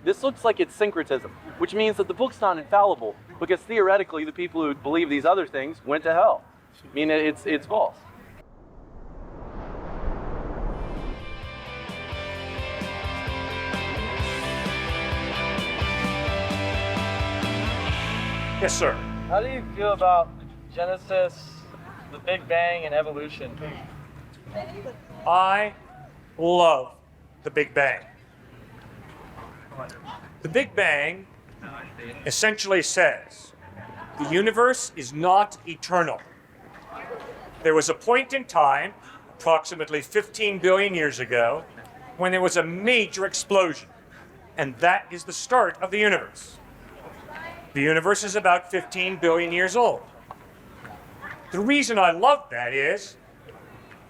this looks like it's syncretism, which means that the book's not infallible, because theoretically the people who believe these other things went to hell. I mean, it's false. Yes, sir. How do you feel about Genesis, the Big Bang, and evolution? I love the Big Bang. The Big Bang essentially says the universe is not eternal. There was a point in time, approximately 15 billion years ago, when there was a major explosion, and that is the start of the universe. The universe is about 15 billion years old. The reason I love that is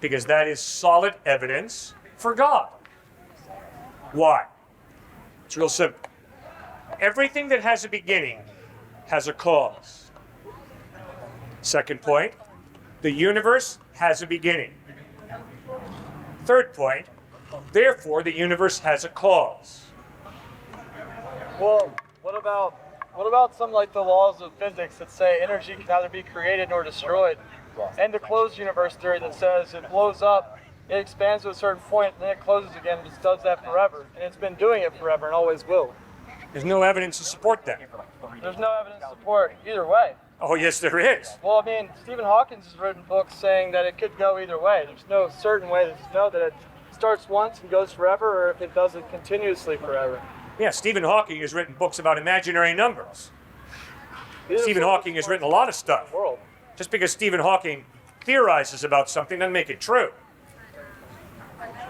because that is solid evidence for God. Why? It's real simple. Everything that has a beginning has a cause. Second point, the universe has a beginning. Third point, therefore the universe has a cause. Well, what about some like the laws of physics that say energy can neither be created nor destroyed? And the closed universe theory that says it blows up, it expands to a certain point, and then it closes again, and just does that forever. And it's been doing it forever and always will. There's no evidence to support that. There's no evidence to support either way. Oh, yes, there is. Well, I mean, Stephen Hawking has written books saying that it could go either way. There's no certain way to know that it starts once and goes forever, or if it does it continuously forever. Yeah, Stephen Hawking has written books about imaginary numbers. Stephen Hawking has written a lot of stuff. Just because Stephen Hawking theorizes about something doesn't make it true.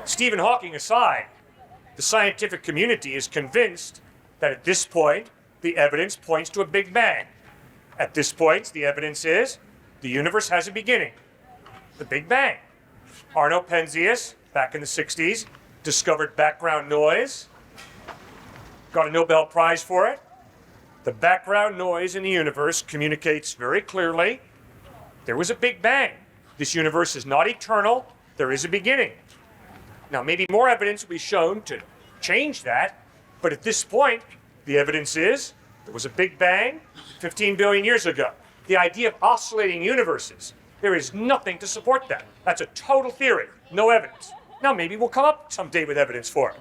Stephen Hawking aside, the scientific community is convinced that at this point, the evidence points to a Big Bang. At this point, the evidence is the universe has a beginning, the Big Bang. Arno Penzias, back in the 60s, discovered background noise, got a Nobel Prize for it. The background noise in the universe communicates very clearly there was a Big Bang. This universe is not eternal. There is a beginning. Now, maybe more evidence will be shown to change that, but at this point, the evidence is there was a Big Bang 15 billion years ago. The idea of oscillating universes, there is nothing to support that. That's a total theory, no evidence. Now, maybe we'll come up someday with evidence for it.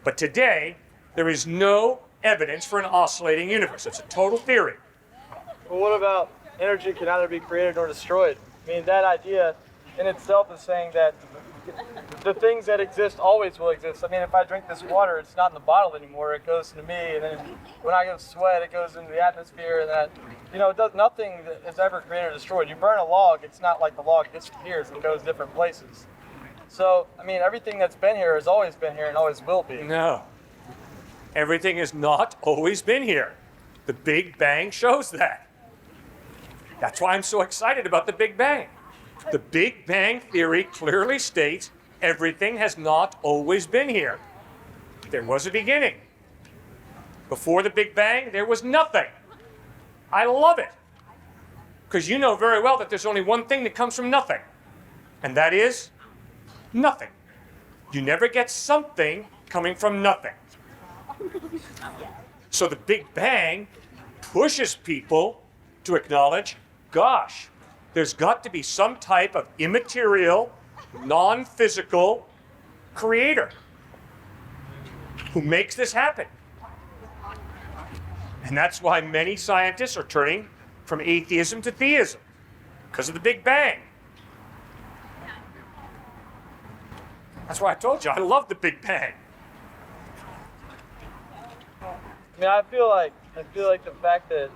But today, there is no evidence for an oscillating universe. It's a total theory. Well, what about energy can neither be created nor destroyed? I mean, that idea in itself is saying that the things that exist always will exist. I mean, if I drink this water, it's not in the bottle anymore. It goes into me, and then when I go sweat, it goes into the atmosphere, and that, it does nothing that is ever created or destroyed. You burn a log, it's not like the log disappears and goes different places. So, I mean, everything that's been here has always been here and always will be. No. Everything has not always been here. The Big Bang shows that. That's why I'm so excited about the Big Bang. The Big Bang theory clearly states everything has not always been here. There was a beginning. Before the Big Bang, there was nothing. I love it. Because you know very well that there's only one thing that comes from nothing, and that is nothing. You never get something coming from nothing. So the Big Bang pushes people to acknowledge, gosh, there's got to be some type of immaterial, non-physical creator who makes this happen. And that's why many scientists are turning from atheism to theism, because of the Big Bang. That's why I told you, I love the Big Bang. I mean, I feel like the fact that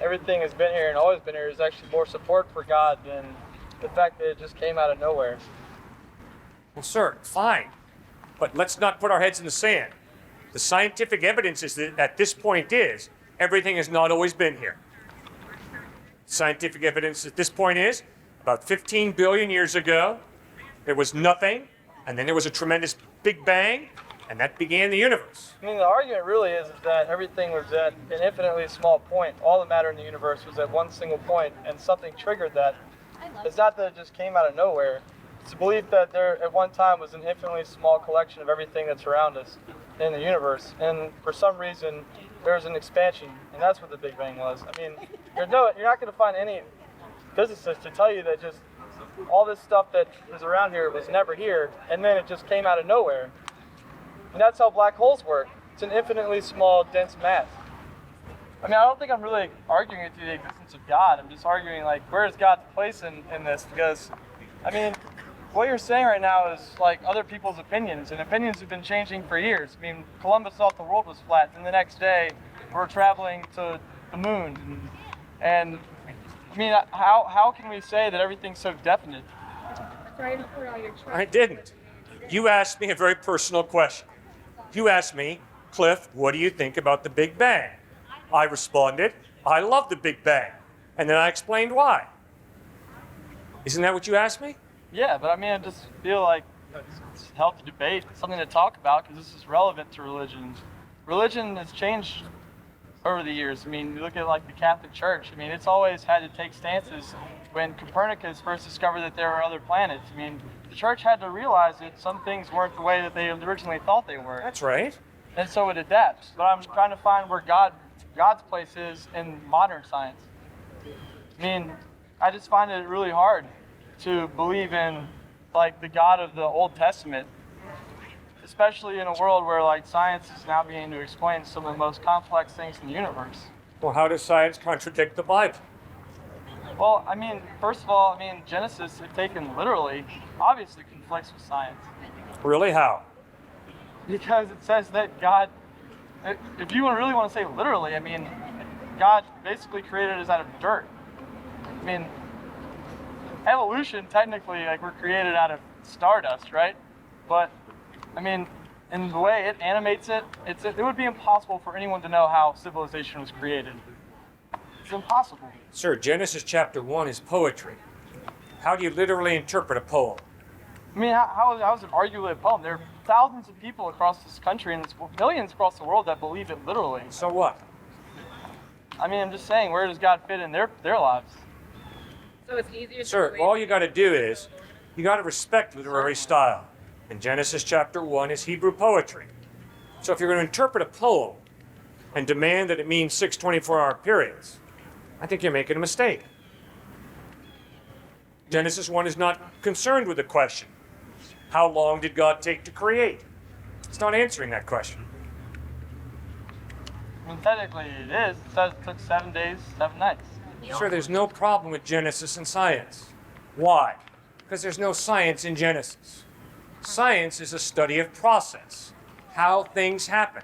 everything has been here and always been here is actually more support for God than the fact that it just came out of nowhere. Well, sir, fine. But let's not put our heads in the sand. The scientific evidence is that at this point is everything has not always been here. Scientific evidence at this point is about 15 billion years ago, there was nothing, and then there was a tremendous Big Bang, and that began the universe. I mean, the argument really is that everything was at an infinitely small point. All the matter in the universe was at one single point, and something triggered that. It's not that it just came out of nowhere. It's a belief that there at one time was an infinitely small collection of everything that's around us. in the universe, and for some reason there's an expansion, and that's what the Big Bang was. I mean, you're not going to find any physicist to tell you that just all this stuff that is around here was never here, and then it just came out of nowhere. And that's how black holes work. It's an infinitely small, dense mass. I mean, I don't think I'm really arguing with the existence of God. I'm just arguing, like, where is God's place in this? Because, I mean, what you're saying right now is like other people's opinions, and opinions have been changing for years. I mean, Columbus thought the world was flat, and the next day we're traveling to the moon. And I mean, how can we say that everything's so definite? I didn't. You asked me a very personal question. You asked me, Cliff, what do you think about the Big Bang? I responded, I love the Big Bang. And then I explained why. Isn't that what you asked me? Yeah, but I mean, I just feel like it's a healthy debate, something to talk about, because this is relevant to religion. Religion has changed over the years. I mean, you look at like the Catholic Church. I mean, it's always had to take stances. When Copernicus first discovered that there were other planets, I mean, the church had to realize that some things weren't the way that they originally thought they were. That's right. And so it adapts. But I'm trying to find where God's place is in modern science. I mean, I just find it really hard to believe in like the God of the Old Testament, especially in a world where like science is now beginning to explain some of the most complex things in the universe. Well, how does science contradict the Bible? Well, I mean, first of all, I mean, Genesis, if taken literally, obviously conflicts with science. Really, how? Because it says that God, if you really want to say literally, I mean, God basically created us out of dirt. I mean, evolution, technically, like we're created out of stardust, right? But, I mean, in the way it animates it, it would be impossible for anyone to know how civilization was created. It's impossible. Sir, Genesis chapter 1 is poetry. How do you literally interpret a poem? I mean, how is it arguably a poem? There are thousands of people across this country and millions across the world that believe it literally. So what? I mean, I'm just saying, where does God fit in their lives? So it's easier. Sir, all you got to do is, you got to respect literary style. And Genesis chapter 1 is Hebrew poetry. So if you're going to interpret a poem and demand that it means 6 24-hour periods, I think you're making a mistake. Genesis 1 is not concerned with the question, how long did God take to create? It's not answering that question. I mean, technically it is. It says it took 7 days, 7 nights. Sir, there's no problem with Genesis and science. Why? Because there's no science in Genesis. Science is a study of process, how things happen.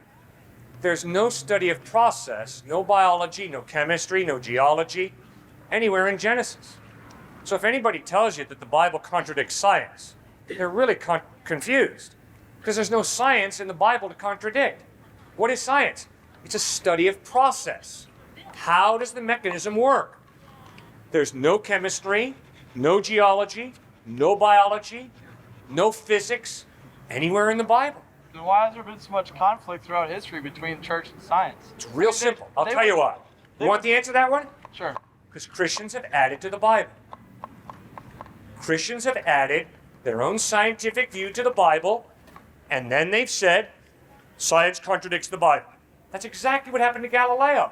There's no study of process, no biology, no chemistry, no geology, anywhere in Genesis. So if anybody tells you that the Bible contradicts science, they're really confused, because there's no science in the Bible to contradict. What is science? It's a study of process. How does the mechanism work? There's no chemistry, no geology, no biology, no physics anywhere in the Bible. Then why has there been so much conflict throughout history between church and science? It's real simple. I'll tell you why. You want the answer to that one? Sure. Because Christians have added to the Bible. Christians have added their own scientific view to the Bible, and then they've said, science contradicts the Bible. That's exactly what happened to Galileo.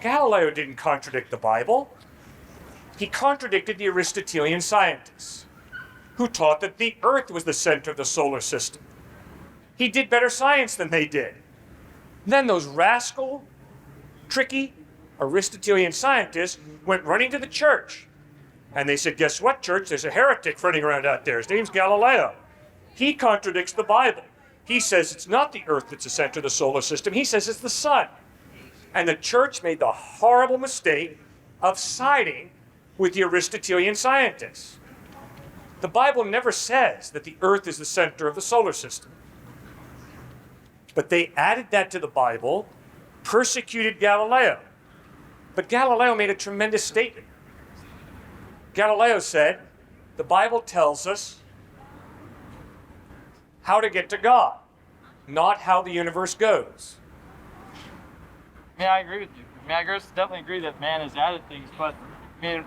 Galileo didn't contradict the Bible. He contradicted the Aristotelian scientists, who taught that the Earth was the center of the solar system. He did better science than they did. Then those rascal, tricky Aristotelian scientists went running to the church. And they said, guess what, church? There's a heretic running around out there. His name's Galileo. He contradicts the Bible. He says it's not the Earth that's the center of the solar system. He says it's the sun. And the church made the horrible mistake of siding with the Aristotelian scientists. The Bible never says that the Earth is the center of the solar system. But they added that to the Bible, persecuted Galileo. But Galileo made a tremendous statement. Galileo said, the Bible tells us how to get to God, not how the universe goes. I mean, I agree with you. I mean, I definitely agree that man has added things, but I mean,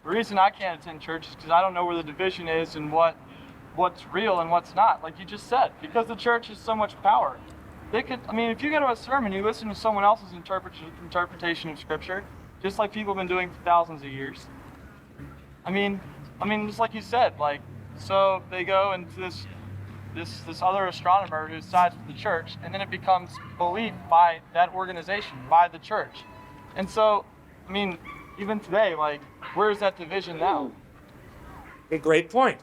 the reason I can't attend church is because I don't know where the division is and what what's real and what's not, like you just said, because the church has so much power. They could, I mean, if you go to a sermon, you listen to someone else's interpretation of Scripture, just like people have been doing for thousands of years. I mean, just like you said, like, so they go into this other astronomer who sides with the church, and then it becomes belief by that organization, by the church. And so, I mean, even today, like, where's that division now? A great point.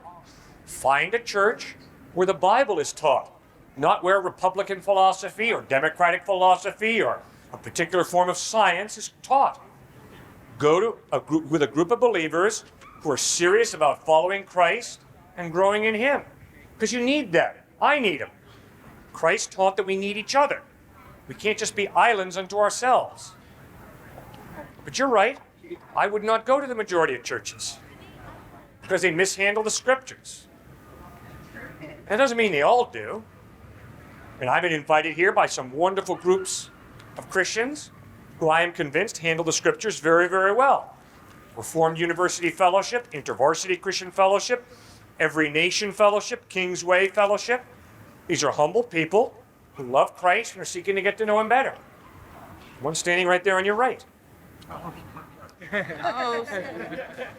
Find a church where the Bible is taught, not where Republican philosophy or Democratic philosophy or a particular form of science is taught. Go to a group with a group of believers who are serious about following Christ and growing in Him. Because you need that. I need Him. Christ taught that we need each other. We can't just be islands unto ourselves. But you're right. I would not go to the majority of churches because they mishandle the Scriptures. That doesn't mean they all do. And I've been invited here by some wonderful groups of Christians who I am convinced handle the Scriptures very, very well. Reformed University Fellowship, InterVarsity Christian Fellowship, Every Nation Fellowship, Kingsway Fellowship. These are humble people who love Christ and are seeking to get to know Him better. One standing right there on your right.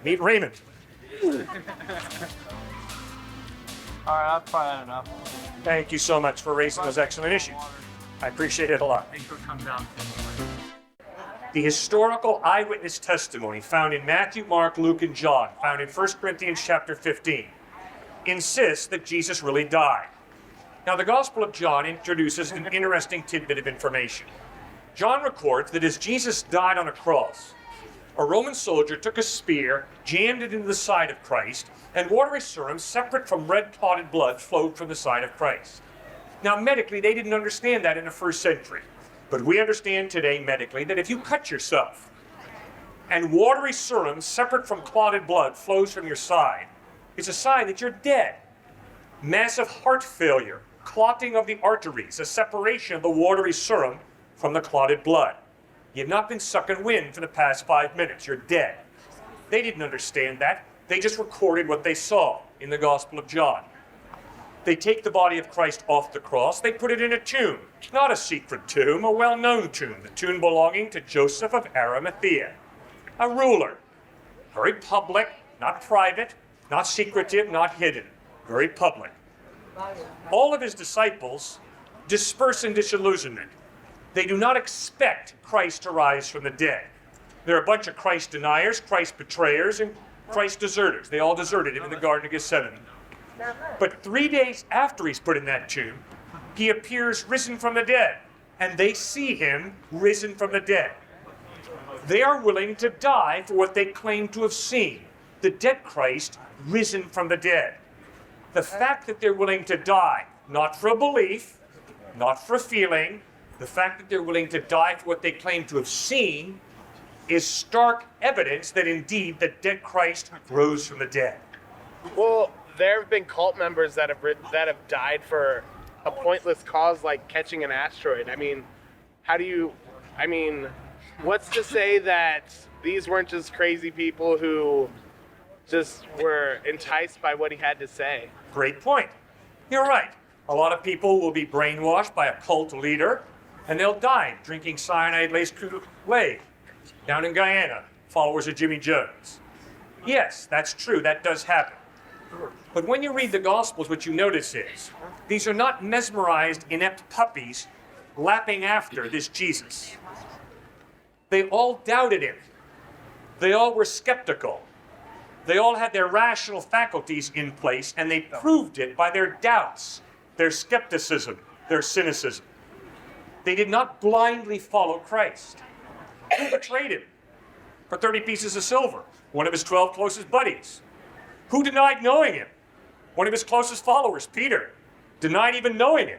Meet Raymond. All right, I've probably had enough. Thank you so much for raising those excellent issues. I appreciate it a lot. The historical eyewitness testimony found in Matthew, Mark, Luke, and John, found in 1 Corinthians chapter 15, insists that Jesus really died. Now, the Gospel of John introduces an interesting tidbit of information. John records that as Jesus died on a cross, a Roman soldier took a spear, jammed it into the side of Christ, and watery serum separate from red clotted blood flowed from the side of Christ. Now, medically, they didn't understand that in the first century. But we understand today medically that if you cut yourself and watery serum separate from clotted blood flows from your side, it's a sign that you're dead. Massive heart failure, clotting of the arteries, a separation of the watery serum from the clotted blood. You've not been sucking wind for the past 5 minutes. You're dead. They didn't understand that. They just recorded what they saw in the Gospel of John. They take the body of Christ off the cross. They put it in a tomb. Not a secret tomb, a well-known tomb. The tomb belonging to Joseph of Arimathea, a ruler. Very public, not private, not secretive, not hidden. Very public. All of his disciples disperse in disillusionment. They do not expect Christ to rise from the dead. They're a bunch of Christ deniers, Christ betrayers, and Christ deserters. They all deserted him in the Garden of Gethsemane. But 3 days after he's put in that tomb, he appears risen from the dead, and they see him risen from the dead. They are willing to die for what they claim to have seen, the dead Christ risen from the dead. The fact that they're willing to die, not for a belief, not for a feeling, the fact that they're willing to die for what they claim to have seen is stark evidence that indeed the dead Christ rose from the dead. Well, there have been cult members that have died for a pointless cause like catching an asteroid. I mean, what's to say that these weren't just crazy people who just were enticed by what he had to say? Great point. You're right. A lot of people will be brainwashed by a cult leader, and they'll die drinking cyanide-laced Kool-Aid down in Guyana, followers of Jimmy Jones. Yes, that's true. That does happen. But when you read the Gospels, what you notice is these are not mesmerized, inept puppies lapping after this Jesus. They all doubted him. They all were skeptical. They all had their rational faculties in place, and they proved it by their doubts, their skepticism, their cynicism. They did not blindly follow Christ. Who betrayed him for 30 pieces of silver? One of his 12 closest buddies. Who denied knowing him? One of his closest followers, Peter, denied even knowing him.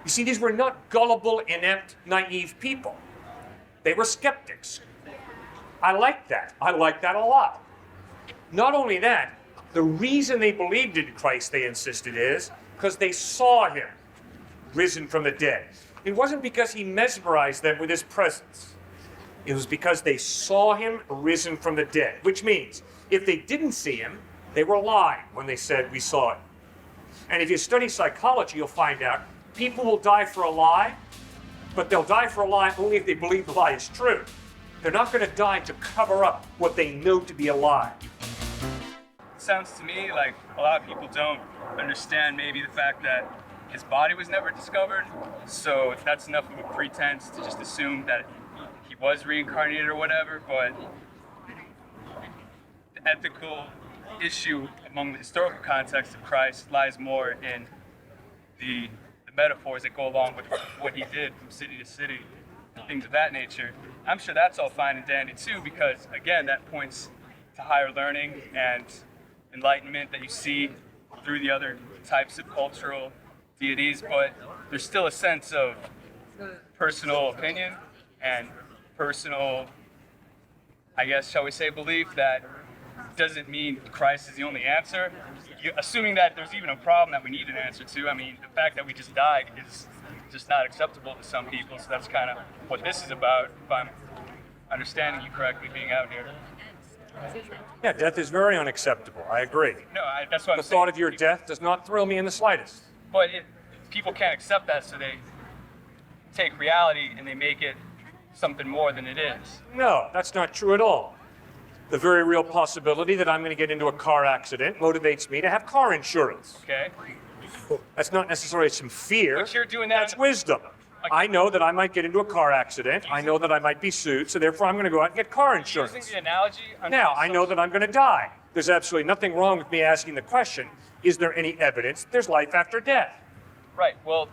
You see, these were not gullible, inept, naive people. They were skeptics. I like that. I like that a lot. Not only that, the reason they believed in Christ, they insisted, is because they saw him risen from the dead. It wasn't because he mesmerized them with his presence. It was because they saw him risen from the dead, which means if they didn't see him, They were lying when they said we saw it. And if you study psychology, you'll find out people will die for a lie, but they'll die for a lie only if they believe the lie is true. They're not going to die to cover up what they know to be a lie. Sounds to me like a lot of people don't understand maybe the fact that his body was never discovered, so that's enough of a pretense to just assume that he was reincarnated or whatever, but the ethical issue among the historical context of Christ lies more in the metaphors that go along with what he did from city to city, things of that nature. I'm sure that's all fine and dandy too, because again, that points to higher learning and enlightenment that you see through the other types of cultural deities, but there's still a sense of personal opinion and personal, I guess, shall we say, belief that doesn't mean Christ is the only answer. Assuming that there's even a problem that we need an answer to, I mean, the fact that we just died is just not acceptable to some people, so that's kind of what this is about, if I'm understanding you correctly, being out here. Yeah, death is very unacceptable. I agree. No, that's what I'm The saying. thought of your death does not thrill me in the slightest. But people can't accept that, so they take reality and they make it something more than it is. No, that's not true at all. The very real possibility that I'm going to get into a car accident motivates me to have car insurance. Okay? That's not necessarily some fear. But you're doing that. That's wisdom. I know that I might get into a car accident. I know that I might be sued, so therefore I'm going to go out and get car insurance. Using the analogy. Now, I know that I'm going to die. There's absolutely nothing wrong with me asking the question, is there any evidence there's life after death? Right. Well,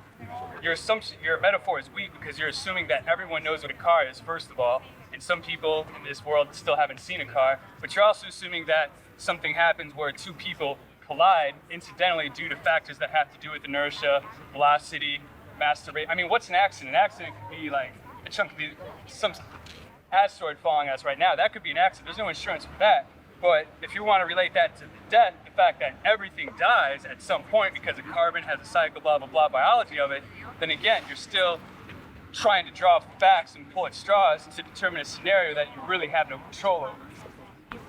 your assumption, your metaphor is weak because you're assuming that everyone knows what a car is, first of all, and some people in this world still haven't seen a car. But you're also assuming that something happens where two people collide incidentally due to factors that have to do with inertia, velocity, masturbate. I mean, what's an accident? An accident could be like a chunk of some asteroid falling on us right now. That could be an accident. There's no insurance for that. But if you want to relate that to death, the fact that everything dies at some point because of carbon has a cycle, blah, blah, blah, biology of it, then again, you're still trying to draw facts and pull at straws to determine a scenario that you really have no control over.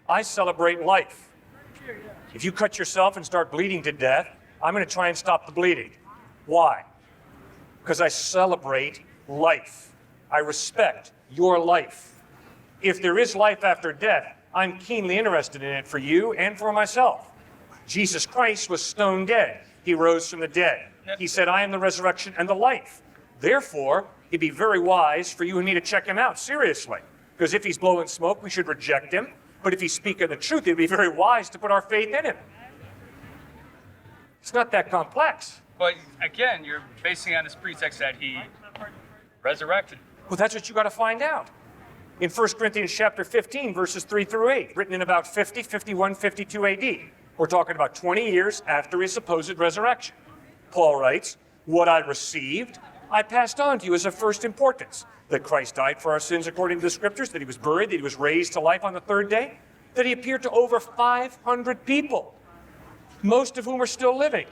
I celebrate life. If you cut yourself and start bleeding to death, I'm going to try and stop the bleeding. Why? Because I celebrate life. I respect your life. If there is life after death, I'm keenly interested in it for you and for myself. Jesus Christ was stone dead. He rose from the dead. He said, I am the resurrection and the life. Therefore, it'd be very wise for you and me to check him out seriously. Because if he's blowing smoke, we should reject him. But if he's speaking the truth, it'd be very wise to put our faith in him. It's not that complex. But again, you're basing it on this pretext that he resurrected. Well, that's what you got to find out. In 1 Corinthians chapter 15, verses 3 through 8, written in about 50, 51, 52 AD. We're talking about 20 years after his supposed resurrection. Paul writes, what I received, I passed on to you as of first importance, that Christ died for our sins according to the scriptures, that he was buried, that he was raised to life on the third day, that he appeared to over 500 people, most of whom are still living,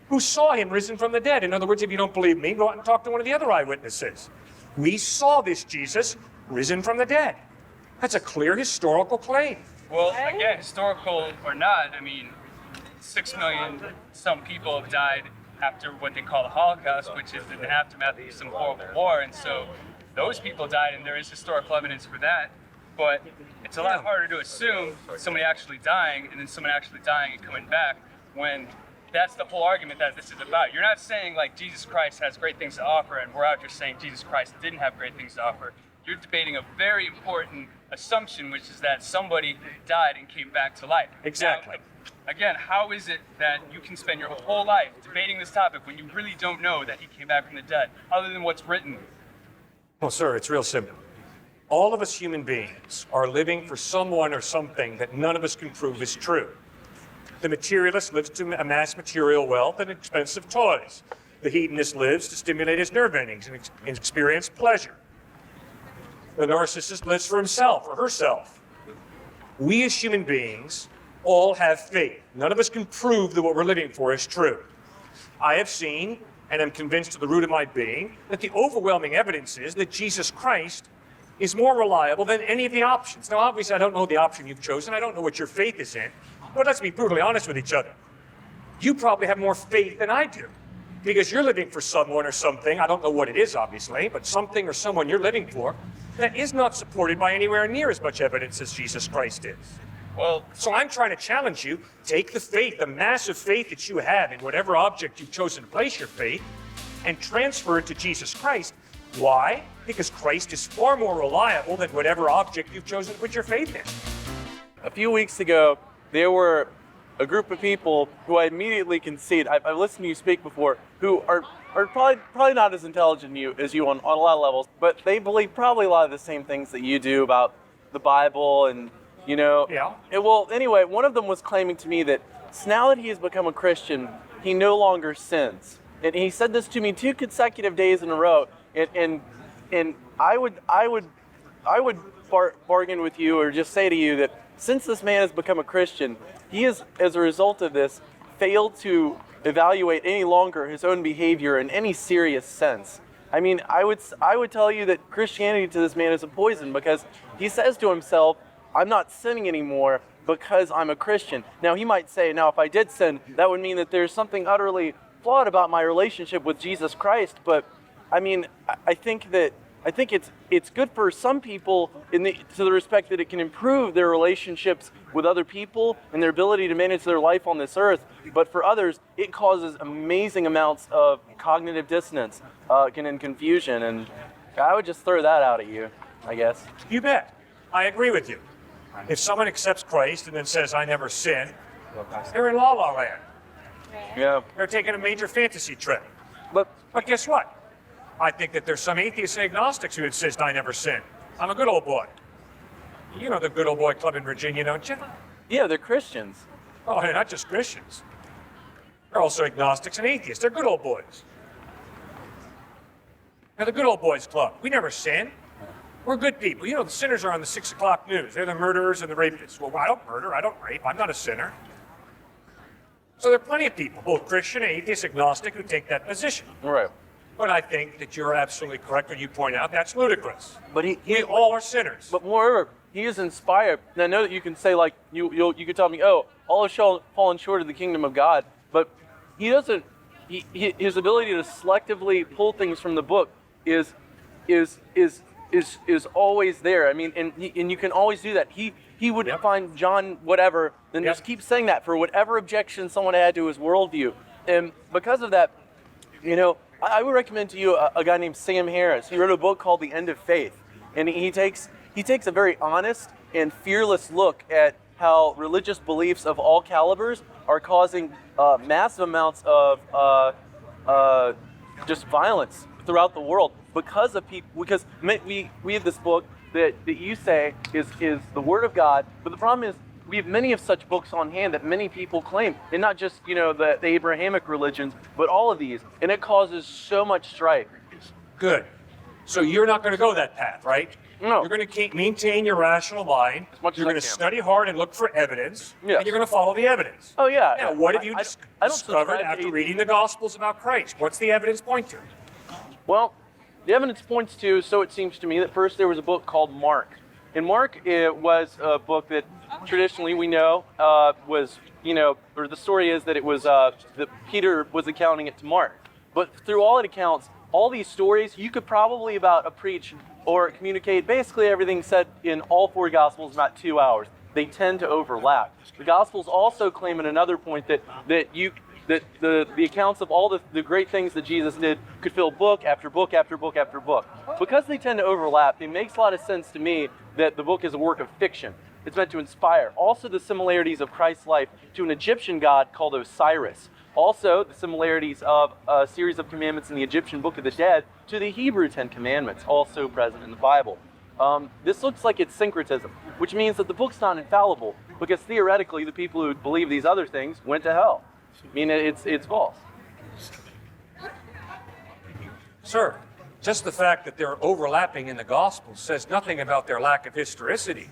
who saw him risen from the dead. In other words, if you don't believe me, go out and talk to one of the other eyewitnesses. We saw this Jesus risen from the dead. That's a clear historical claim. Well, again, historical or not, I mean, 6 million some people have died after what they call the Holocaust, which is the aftermath of some horrible war, and so those people died, and there is historical evidence for that. But it's a lot harder to assume somebody actually dying and then someone actually dying and coming back when that's the whole argument that this is about. You're not saying like Jesus Christ has great things to offer and we're out here saying Jesus Christ didn't have great things to offer. You're debating a very important assumption, which is that somebody died and came back to life. Exactly. Now, again, how is it that you can spend your whole life debating this topic when you really don't know that he came back from the dead, other than what's written? Well, sir, it's real simple. All of us human beings are living for someone or something that none of us can prove is true. The materialist lives to amass material wealth and expensive toys. The hedonist lives to stimulate his nerve endings and experience pleasure. The narcissist lives for himself or herself. We as human beings all have faith. None of us can prove that what we're living for is true. I have seen, and am convinced to the root of my being, that the overwhelming evidence is that Jesus Christ is more reliable than any of the options. Now, obviously, I don't know the option you've chosen. I don't know what your faith is in. But let's be brutally honest with each other. You probably have more faith than I do, because you're living for someone or something, I don't know what it is obviously, but something or someone you're living for that is not supported by anywhere near as much evidence as Jesus Christ is. Well, So I'm trying to challenge you, take the faith, the massive faith that you have in whatever object you've chosen to place your faith, and transfer it to Jesus Christ. Why? Because Christ is far more reliable than whatever object you've chosen to put your faith in. A few weeks ago, there were a group of people who I immediately concede. I've listened to you speak before, who are probably not as intelligent as you on a lot of levels, but they believe probably a lot of the same things that you do about the Bible and, you know. Yeah. Well, anyway, one of them was claiming to me that now that he has become a Christian, he no longer sins. And he said this to me 2 consecutive days in a row. And I would bargain with you, or just say to you that since this man has become a Christian, he has, as a result of this, failed to evaluate any longer his own behavior in any serious sense. I mean, I would tell you that Christianity to this man is a poison, because he says to himself, I'm not sinning anymore because I'm a Christian. Now, he might say, now, if I did sin, that would mean that there's something utterly flawed about my relationship with Jesus Christ. But I mean, I think it's good for some people to the respect that it can improve their relationships with other people and their ability to manage their life on this earth. But for others, it causes amazing amounts of cognitive dissonance and confusion. And I would just throw that out at you, I guess. You bet. I agree with you. If someone accepts Christ and then says, I never sin, they're in la-la land. Yeah. They're taking a major fantasy trip. But But guess what? I think that there's some atheists and agnostics who insist I never sin. I'm a good old boy. You know the good old boy club in Virginia, don't you? yeah, they're Christians. Oh, they're not just Christians. They're also agnostics and atheists. They're good old boys. Now, the good old boys club, we never sin. We're good people. You know, the sinners are on the 6 o'clock news. They're the murderers and the rapists. Well, I don't murder. I don't rape. I'm not a sinner. So there are plenty of people, both Christian and atheist, agnostic, who take that position. Right. But I think that you're absolutely correct when you point out that's ludicrous. But We all are sinners. But moreover, he is inspired. And I know that you can say, like, you could tell me, oh, all have fallen short of the kingdom of God. But he doesn't. His ability to selectively pull things from the book is always there. I mean, and you can always do that. He would find John whatever, then just keep saying that for whatever objection someone had to his worldview. And because of that, you know, I would recommend to you a guy named Sam Harris. He wrote a book called The End of Faith, and he takes a very honest and fearless look at how religious beliefs of all calibers are causing massive amounts of just violence throughout the world because of people. Because we have this book that you say is the Word of God, but the problem is we have many of such books on hand that many people claim, and not just the Abrahamic religions, but all of these, and it causes so much strife. Good. So you're not going to go that path, right? No. You're going to maintain your rational mind. As much as You're I going to can. study hard and look for evidence. Yes. And you're going to follow the evidence. Oh yeah. Now, what have you I don't discovered subscribe to after reading the Gospels about Christ? What's the evidence point to? Well, the evidence points to, so it seems to me, that first there was a book called Mark. And Mark, it was a book that traditionally we know was, or the story is that it was that Peter was accounting it to Mark. But through all accounts, all these stories, you could probably preach or communicate basically everything said in all 4 Gospels in about 2 hours. They tend to overlap. The Gospels also claim at another point that the accounts of all the great things that Jesus did could fill book after book after book after book. Because they tend to overlap, it makes a lot of sense to me that the book is a work of fiction. It's meant to inspire. Also, the similarities of Christ's life to an Egyptian god called Osiris. Also, the similarities of a series of commandments in the Egyptian Book of the Dead to the Hebrew 10 Commandments, also present in the Bible. This looks like it's syncretism, which means that the book's not infallible, because theoretically the people who believe these other things went to hell. I mean, it's false. Sir, just the fact that they're overlapping in the Gospels says nothing about their lack of historicity.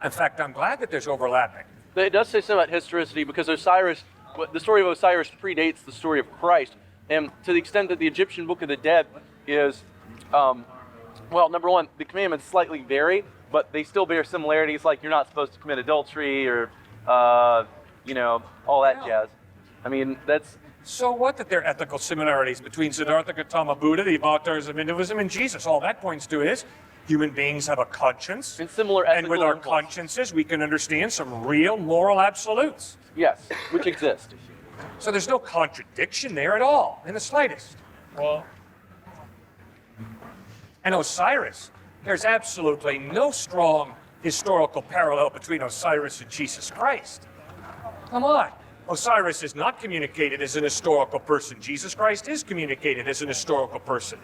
In fact, I'm glad that there's overlapping. It does say something about historicity, because the story of Osiris predates the story of Christ. And to the extent that the Egyptian Book of the Dead is, number one, the commandments slightly vary, but they still bear similarities, like you're not supposed to commit adultery, or all that jazz. I mean, that's So what that there are ethical similarities between Siddhartha Gautama Buddha, the avatars of Hinduism, and Jesus? All that points to is human beings have a conscience. and similar And ethical with our impulses. consciences, we can understand some real moral absolutes. Yes, which exist. So there's no contradiction there at all, in the slightest. Well, And Osiris, there's absolutely no strong historical parallel between Osiris and Jesus Christ. Come on. Osiris is not communicated as an historical person. Jesus Christ is communicated as an historical person.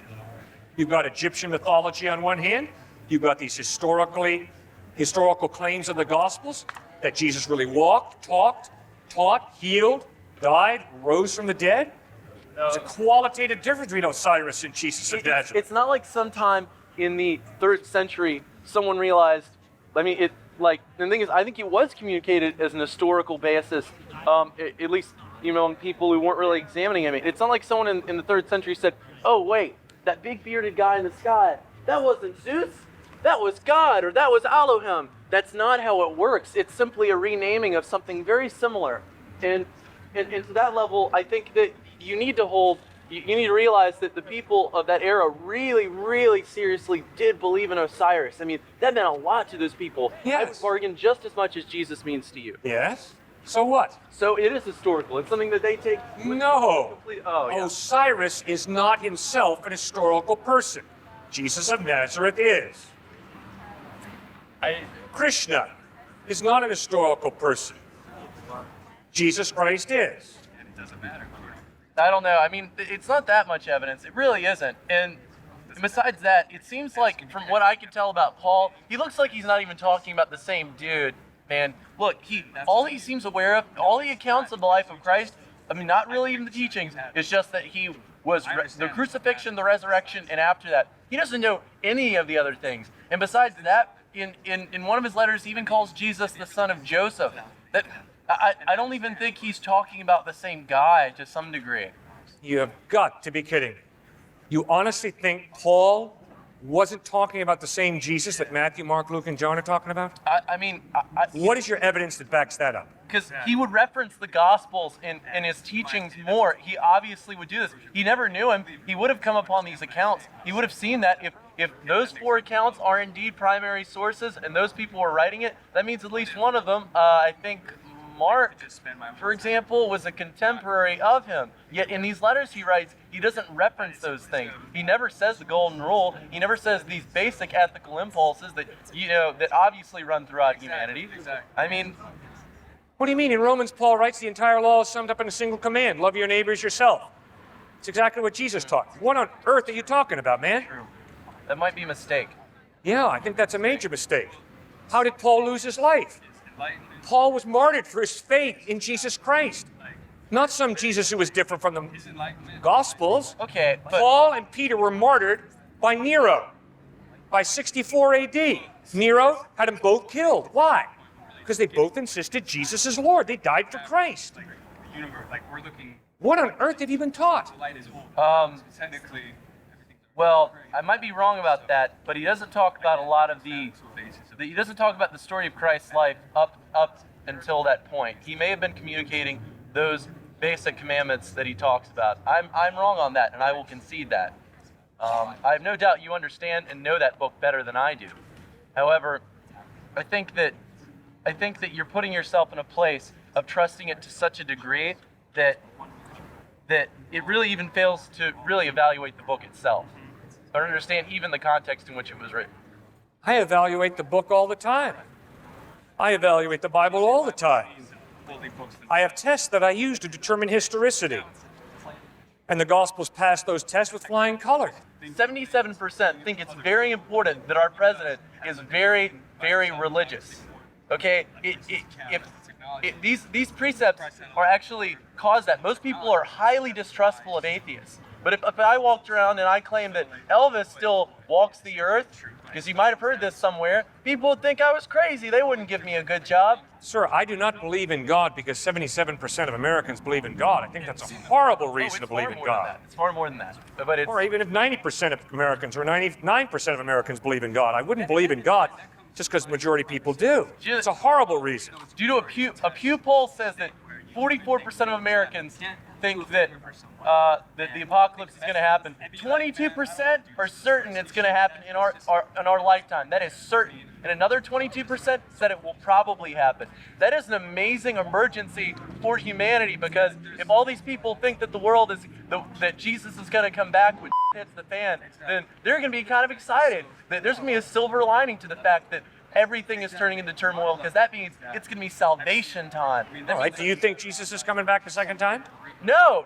You've got Egyptian mythology on one hand. You've got these historical claims of the Gospels that Jesus really walked, talked, taught, healed, died, rose from the dead. There's a qualitative difference between Osiris and Jesus of Nazareth. It's not like sometime in the 3rd century someone realized. The thing is, I think it was communicated as an historical basis, at least people who weren't really examining it. It's not like someone in the 3rd century said, "Oh wait, that big bearded guy in the sky, that wasn't Zeus, that was God, or that was Elohim." That's not how it works. It's simply a renaming of something very similar, and to that level, I think that you need to realize that the people of that era really, really seriously did believe in Osiris. I mean, that meant a lot to those people. Yes. I would bargain just as much as Jesus means to you. Yes? So what? So it is historical. It's something that they take. No. Oh, yeah. Osiris is not himself an historical person. Jesus of Nazareth is. Krishna is not an historical person. Jesus Christ is. And it doesn't matter. I don't know. I mean, it's not that much evidence. It really isn't. And besides that, it seems like, from what I can tell about Paul, he looks like he's not even talking about the same dude, man. Look, all he seems aware of, all the accounts of the life of Christ, I mean, not really even the teachings, it's just that he was the crucifixion, the resurrection, and after that. He doesn't know any of the other things. And besides that, in one of his letters, he even calls Jesus the son of Joseph. That I don't even think he's talking about the same guy to some degree. You have got to be kidding me. You honestly think Paul wasn't talking about the same Jesus that Matthew, Mark, Luke, and John are talking about? What is your evidence that backs that up? Because he would reference the Gospels in his teachings more. He obviously would do this. He never knew him. He would have come upon these accounts. He would have seen that if those 4 accounts are indeed primary sources and those people were writing it, that means at least one of them, I think Mark, for example, was a contemporary of him. Yet in these letters he writes, he doesn't reference those things. He never says the golden rule. He never says these basic ethical impulses that that obviously run throughout humanity. I mean, What do you mean? In Romans, Paul writes the entire law is summed up in a single command: love your neighbor as yourself. It's exactly what Jesus taught. What on earth are you talking about, man? that might be a mistake. Yeah, I think that's a major mistake. How did Paul lose his life? Enlightenment. Paul was martyred for his faith in Jesus Christ. Not some Jesus who was different from the Is enlightenment. Gospels. Okay, but Paul and Peter were martyred by Nero by 64 AD. Nero had them both killed. Why? Because they both insisted Jesus is Lord. They died for Christ. Like the universe, like we're looking. What on earth have you been taught? The light is old. Technically, everything's. well, I might be wrong about that, but he doesn't talk about a lot of he doesn't talk about the story of Christ's life up until that point. He may have been communicating those basic commandments that he talks about. I'm wrong on that, and I will concede that. I have no doubt you understand and know that book better than I do. However, I think that you're putting yourself in a place of trusting it to such a degree that it really even fails to really evaluate the book itself, or understand even the context in which it was written. I evaluate the book all the time. I evaluate the Bible all the time. Holy books that I have tests that I use to determine historicity. And the Gospels pass those tests with flying colors. 77% think it's very important that our president is very, very religious. Okay, these precepts are actually cause that. Most people are highly distrustful of atheists. But if I walked around and I claimed that Elvis still walks the earth, because you might have heard this somewhere, people would think I was crazy. They wouldn't give me a good job. Sir, I do not believe in God because 77% of Americans believe in God. I think that's a horrible reason to believe in God. It's far more than that. But it's Or even if 90% of Americans or 99% of Americans believe in God, I wouldn't believe in God just because majority people do. It's a horrible reason. Do you know a Pew poll says that 44% of Americans think that that the apocalypse is going to happen. 22% are certain it's going to happen in our lifetime. That is certain. And another 22% said it will probably happen. That is an amazing emergency for humanity, because if all these people think that the world is that Jesus is going to come back when hits the fan, then they're going to be kind of excited that there's going to be a silver lining to the fact that everything is turning into turmoil, because that means it's going to be salvation time. All right. Do you think Jesus is coming back a second time? No.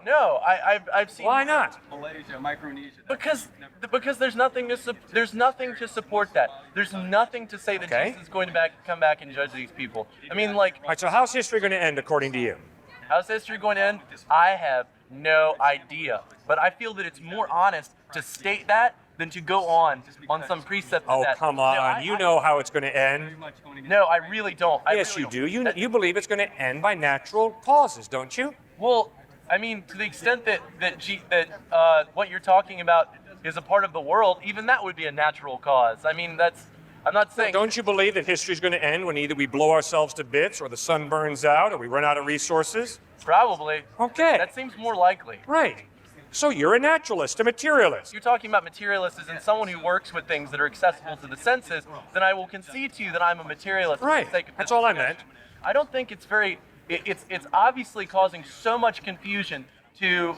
I've seen. Why not? Malaysia, Micronesia. Because there's nothing to support that. There's nothing to say that Jesus is going to come back and judge these people. I mean, like. All right. So how's history going to end according to you? How's history going to end? I have no idea. But I feel that it's more honest to state that than to go on some precept. Oh, come on. You know how it's going to end. No, I really don't. Yes, you do. You believe it's going to end by natural causes, don't you? Well, I mean, to the extent that what you're talking about is a part of the world, even that would be a natural cause. I mean, I'm not saying. Don't you believe that history is going to end when either we blow ourselves to bits, or the sun burns out, or we run out of resources? Probably. Okay. That seems more likely. Right. So you're a naturalist, a materialist. You're talking about materialist as in someone who works with things that are accessible to the senses, then I will concede to you that I'm a materialist. Right. For the sake of That's all I meant. I don't think it's very. It's obviously causing so much confusion to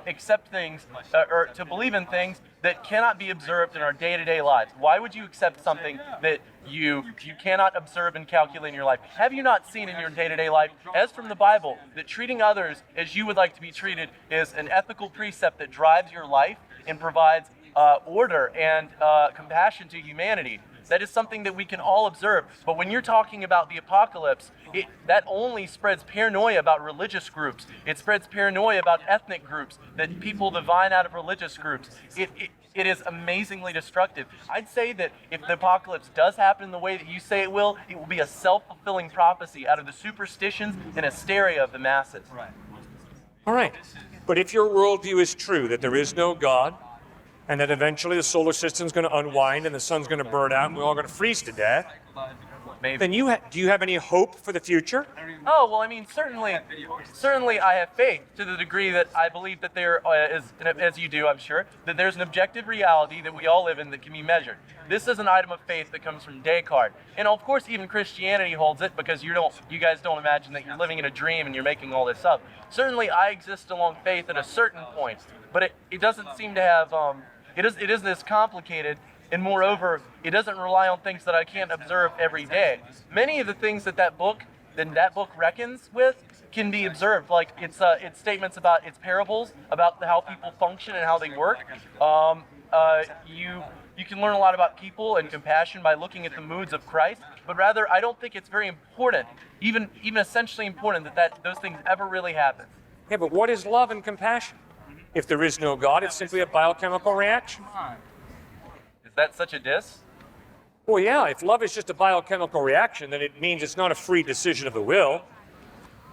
accept things or to believe in things that cannot be observed in our day-to-day lives. Why would you accept something that you cannot observe and calculate in your life? Have you not seen in your day-to-day life, as from the Bible, that treating others as you would like to be treated is an ethical precept that drives your life and provides order and compassion to humanity? That is something that we can all observe. But when you're talking about the apocalypse, that only spreads paranoia about religious groups. It spreads paranoia about ethnic groups, that people divine out of religious groups. It is amazingly destructive. I'd say that if the apocalypse does happen in the way that you say it will be a self-fulfilling prophecy out of the superstitions and hysteria of the masses. Right. All right. But if your worldview is true, that there is no God, and that eventually the solar system's going to unwind and the sun's going to burn out and we're all going to freeze to death, Maybe. then do you have any hope for the future? Oh, well, I mean, certainly I have faith to the degree that I believe that there is, as you do, I'm sure, that there's an objective reality that we all live in that can be measured. This is an item of faith that comes from Descartes. And of course, even Christianity holds it, because you guys don't imagine that you're living in a dream and you're making all this up. Certainly, I exist along faith at a certain point, but it doesn't seem to have, it isn't as complicated. And moreover, it doesn't rely on things that I can't observe every day. Many of the things that book reckons with can be observed. Like it's statements about its parables, about how people function and how they work. You can learn a lot about people and compassion by looking at the moods of Christ. But rather, I don't think it's very important, even essentially important, that those things ever really happen. Yeah, but what is love and compassion? If there is no God, it's simply a biochemical reaction. Is that such a diss? Well, yeah, if love is just a biochemical reaction, then it means it's not a free decision of the will.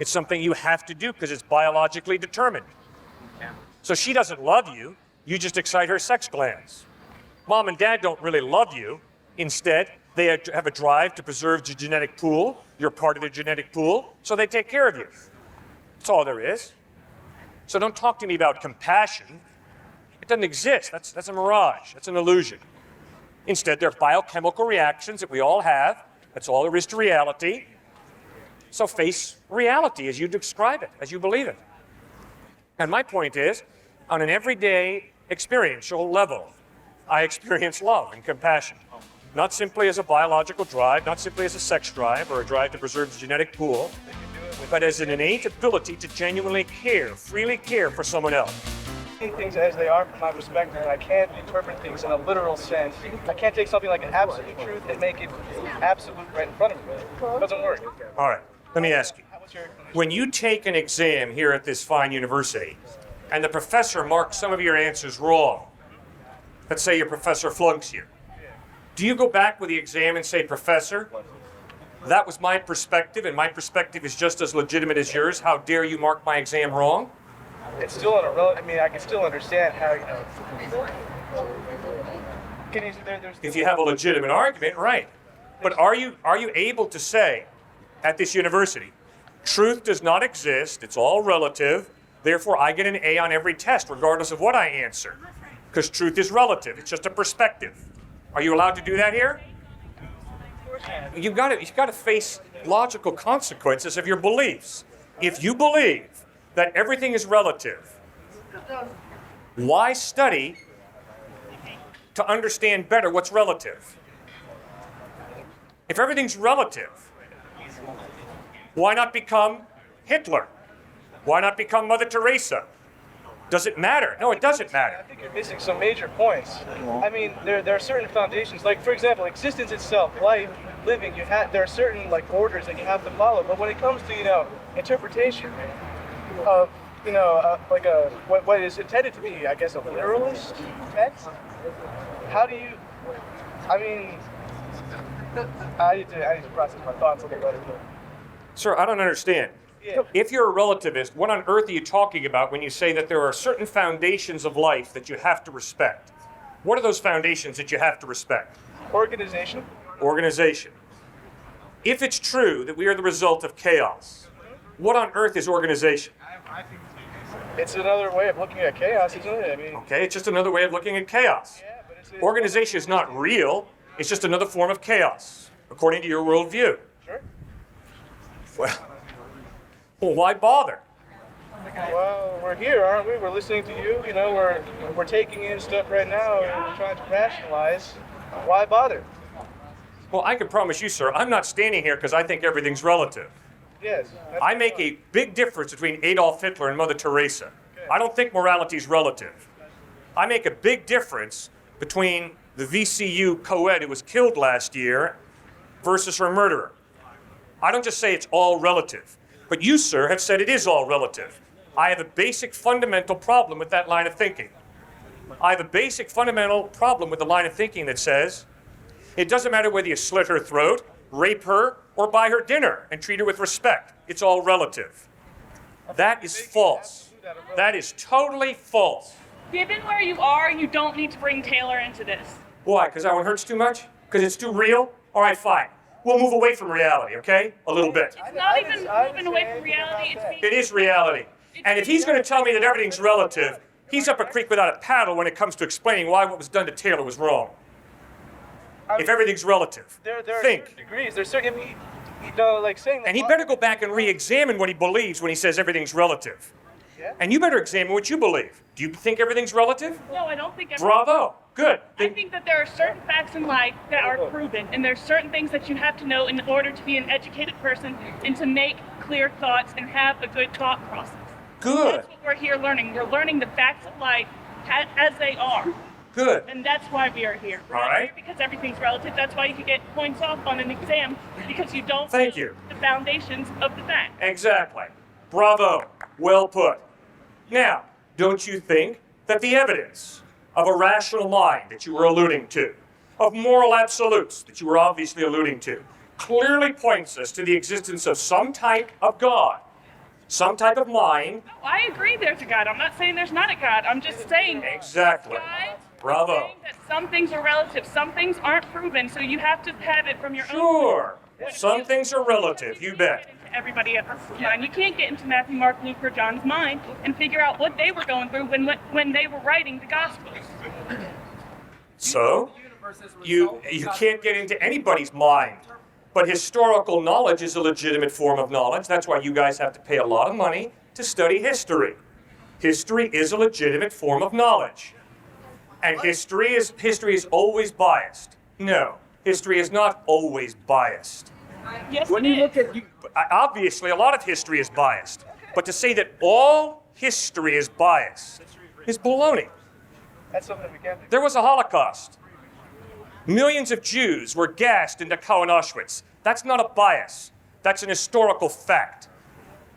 It's something you have to do because it's biologically determined. So she doesn't love you, you just excite her sex glands. Mom and dad don't really love you. Instead, they have a drive to preserve the genetic pool. You're part of the genetic pool, so they take care of you. That's all there is. So don't talk to me about compassion. It doesn't exist. That's a mirage. That's an illusion. Instead, they're biochemical reactions that we all have. That's all there is to reality. So face reality as you describe it, as you believe it. And my point is, on an everyday experiential level, I experience love and compassion. Not simply as a biological drive, not simply as a sex drive or a drive to preserve the genetic pool, but as an innate ability to genuinely care, freely care for someone else. Things as they are from my perspective, and I can't interpret things in a literal sense. I can't take something like an absolute truth and make it absolute right in front of me. It doesn't work. All right, let me ask you. When you take an exam here at this fine university, and the professor marks some of your answers wrong, let's say your professor flunks you, do you go back with the exam and say, Professor, that was my perspective, and my perspective is just as legitimate as yours. How dare you mark my exam wrong? It's still on a relative. I mean, I can still understand how, If you have a legitimate argument, right. But are you able to say at this university, truth does not exist, it's all relative, therefore I get an A on every test regardless of what I answer? Because truth is relative, it's just a perspective. Are you allowed to do that here? You've got to face logical consequences of your beliefs. If you believe that everything is relative, why study to understand better what's relative? If everything's relative, why not become Hitler? Why not become Mother Teresa? Does it matter? No, it doesn't matter. I think you're missing some major points. I mean, there are certain foundations, like for example, existence itself, life, living. There are certain like orders that you have to follow. But when it comes to interpretation of what is intended to be, I guess, a literalist text, how do you? I mean, I need to process my thoughts a little better. Sir, I don't understand. Yeah. If you're a relativist, what on earth are you talking about when you say that there are certain foundations of life that you have to respect? What are those foundations that you have to respect? Organization. Organization. If it's true that we are the result of chaos, what on earth is organization? It's another way of looking at chaos, isn't it? I mean. Okay, it's just another way of looking at chaos. Yeah, but it's Organization is not real, it's just another form of chaos, according to your worldview. Sure. Well, why bother? Well, we're here, aren't we? We're listening to you. You know, we're taking in stuff right now, and we're trying to rationalize. Why bother? Well, I can promise you, sir, I'm not standing here because I think everything's relative. Yes. I make a big difference between Adolf Hitler and Mother Teresa. I don't think morality is relative. I make a big difference between the VCU co-ed who was killed last year versus her murderer. I don't just say it's all relative. But you, sir, have said it is all relative. I have a basic fundamental problem with that line of thinking. I have a basic fundamental problem with the line of thinking that says it doesn't matter whether you slit her throat, rape her, or buy her dinner and treat her with respect. It's all relative. That is false. That is totally false. Given where you are, you don't need to bring Taylor into this. Why? Because that one hurts too much? Because it's too real? All right, fine. We'll move away from reality, okay? A little bit. It's not even moving away from reality. It's being It is reality. And if he's going to tell me that everything's relative, he's up a creek without a paddle when it comes to explaining why what was done to Taylor was wrong. If everything's relative, There are think. certain degrees. There's certain, like saying that. And he better go back and re-examine what he believes when he says everything's relative. Yeah. And you better examine what you believe. Do you think everything's relative? No, I don't think. Bravo. Good. I think that there are certain facts in life that are proven, and there's certain things that you have to know in order to be an educated person and to make clear thoughts and have a good thought process. Good. That's what we're here learning. We're learning the facts of life as they are. Good. And that's why we are here. We're All not right. here because everything's relative. That's why you can get points off on an exam, because you don't Thank know you. the foundations of the fact. Exactly. Bravo. Well put. Now, don't you think that the evidence of a rational mind that you were alluding to, of moral absolutes that you were obviously alluding to, clearly points us to the existence of some type of God, some type of mind? I agree there's a God. I'm not saying there's not a God. I'm just saying Exactly. God, Bravo. I'm saying that some things are relative. Some things aren't proven, so you have to have it from your own. Sure. Some things are relative, you bet. Everybody else's mind. You can't get into Matthew, Mark, Luke, or John's mind and figure out what they were going through when they were writing the Gospels. So, you can't get into anybody's mind. But historical knowledge is a legitimate form of knowledge. That's why you guys have to pay a lot of money to study history. History is a legitimate form of knowledge. And history is always biased. No, history is not always biased. Yes, When it you is. look at Obviously, a lot of history is biased. But to say that all history is biased is baloney. That's something we can't do. There was a Holocaust. Millions of Jews were gassed in Dachau and Auschwitz. That's not a bias. That's an historical fact.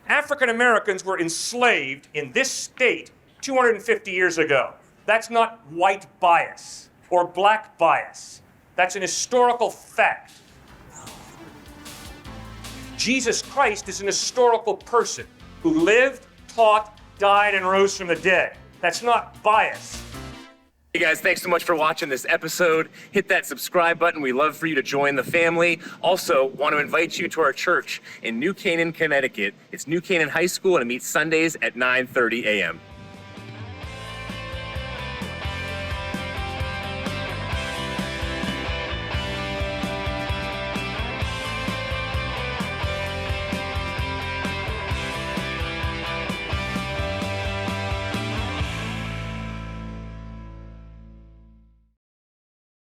African Americans were enslaved in this state 250 years ago. That's not white bias or black bias. That's an historical fact. Jesus Christ is an historical person who lived, taught, died, and rose from the dead. That's not bias. Hey guys, thanks so much for watching this episode. Hit that subscribe button. We love for you to join the family. Also, want to invite you to our church in New Canaan, Connecticut. It's New Canaan High School, and it meets Sundays at 9:30 a.m.